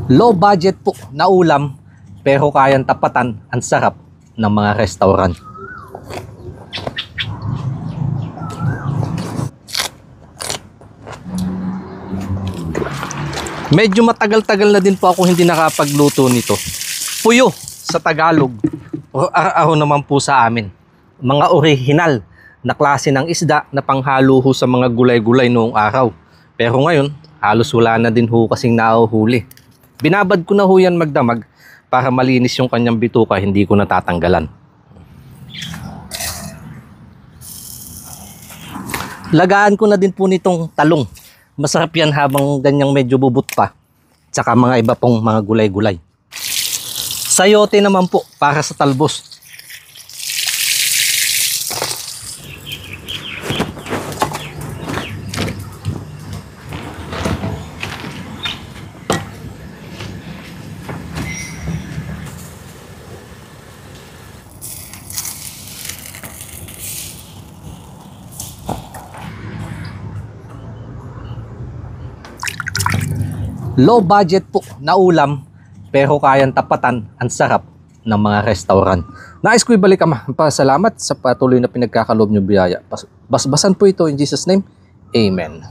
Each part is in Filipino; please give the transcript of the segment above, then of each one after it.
Low budget po na ulam pero kayang tapatan ang sarap ng mga restaurant. Medyo matagal-tagal na din po ako hindi nakapagluto nito. Puyo sa Tagalog o araw naman po sa amin. Mga orihinal na klase ng isda na panghalo ho sa mga gulay-gulay noong araw. Pero ngayon, halos wala na din ho kasing nahuhuli. Binabad ko na ho yan magdamag para malinis yung kanyang bituka, hindi ko natatanggalan. Lagaan ko na din po nitong talong. Masarap yan habang ganyang medyo bubot pa. Tsaka mga iba pong mga gulay-gulay. Sayote naman po para sa talbos. Low budget po na ulam pero kayang tapatan ang sarap ng mga restaurant. Nais ko ibalik Ama, pasalamat sa patuloy na pinagkakaloob niyo biyaya. Basbasan po ito in Jesus' name. Amen.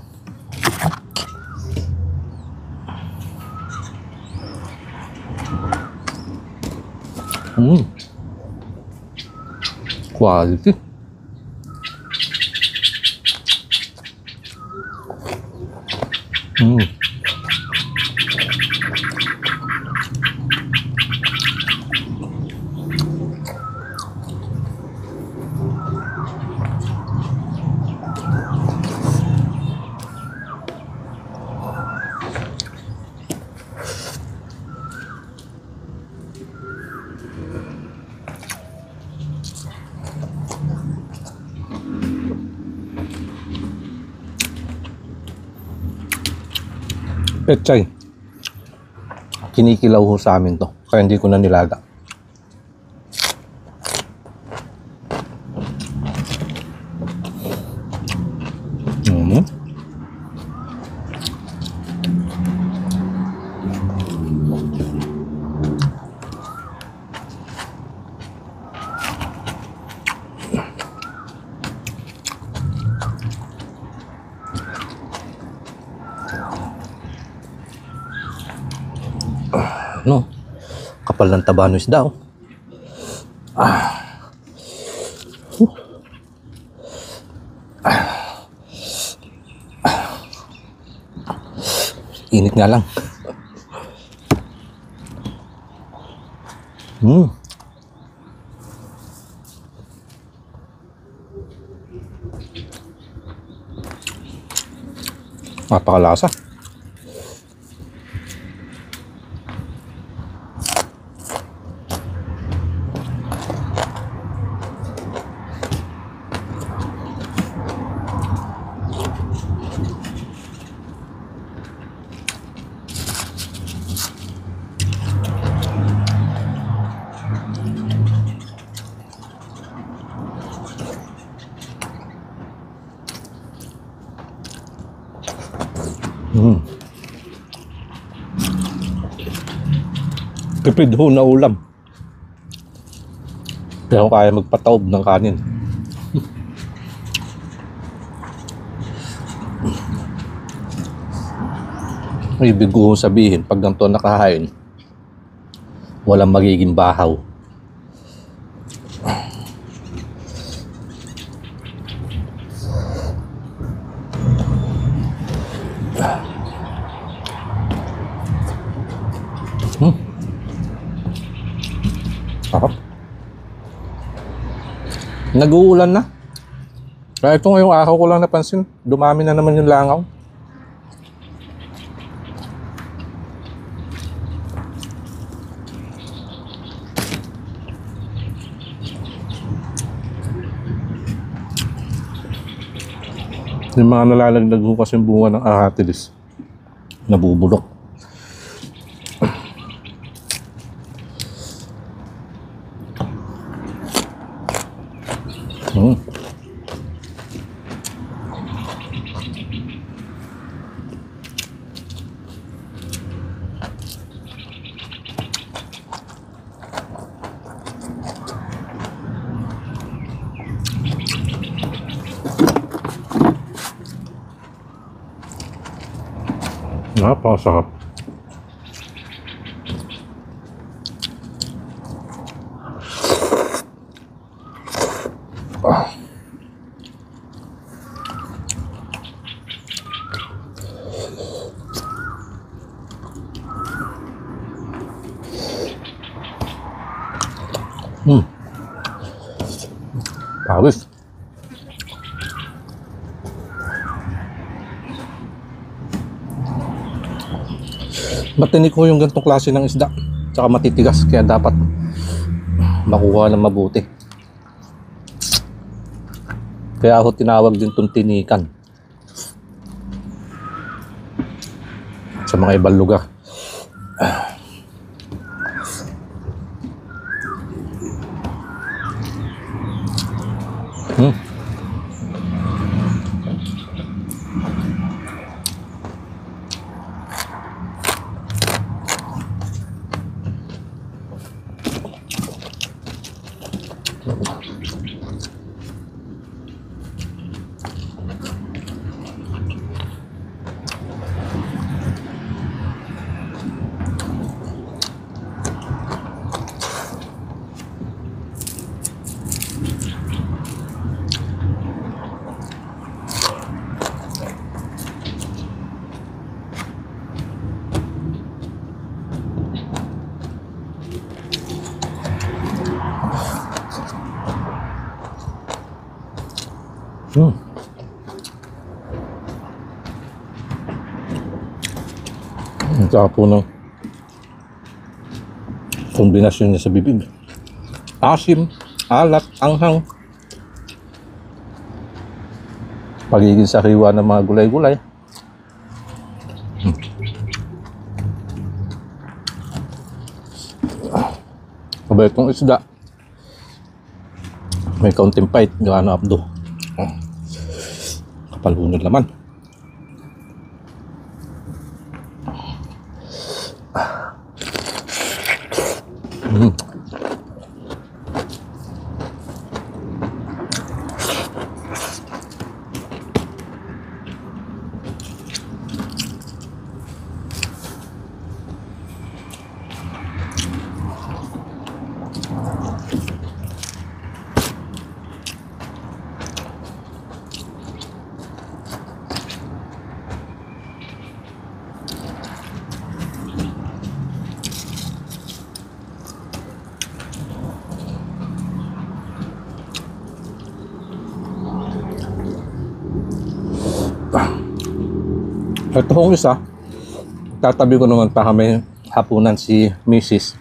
Quality. Pechay. Kinikilaw ho sa amin to. Kaya hindi ko na nilaga. No, kapal ng taba ng isda. Init nga lang. Napakalasa. Tipid ho na ulam. Pero kaya magpataob ng kanin. Ibig ko sabihin, pag ganito nakahain, walang magiging bahaw. Sarap. Nag-uulan na. Kaya ito ngayong araw ko lang napansin, dumami na naman yung langaw. Yung mga nalalagdag ko kasi yung bunga ng aratilis, nabubulok. Napakasarap. Pawis. Matinik ko yung ganitong klase ng isda. Tsaka matitigas, kaya dapat makuha ng mabuti. Kaya ako tinawag din itong tinikan sa mga ibang lugar. Ang sarap po ng kombinasyon niya sa bibig. Asim, alat, anghang. Pagiging sariwa ng mga gulay-gulay. Kabay itong isda. May kaunting pait, gaano abdo. Kapal hunod naman. Ito kong isa, tatabi ko naman pa kami hapunan si Mrs.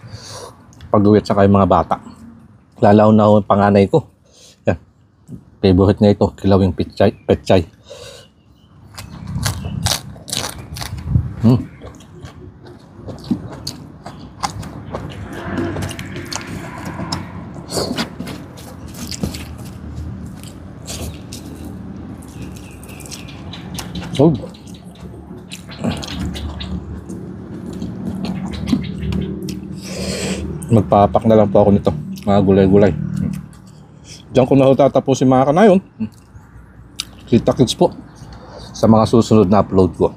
pag-uwit sa kayong mga bata. Lalaw na ako yung panganay ko. Yan. Favorite niya ito, kilawing petchay. Oh. Magpapak na lang po ako nito, mga gulay-gulay. Diyan ko na tatapusin mga kanayon. Kita-kits po sa mga susunod na upload ko.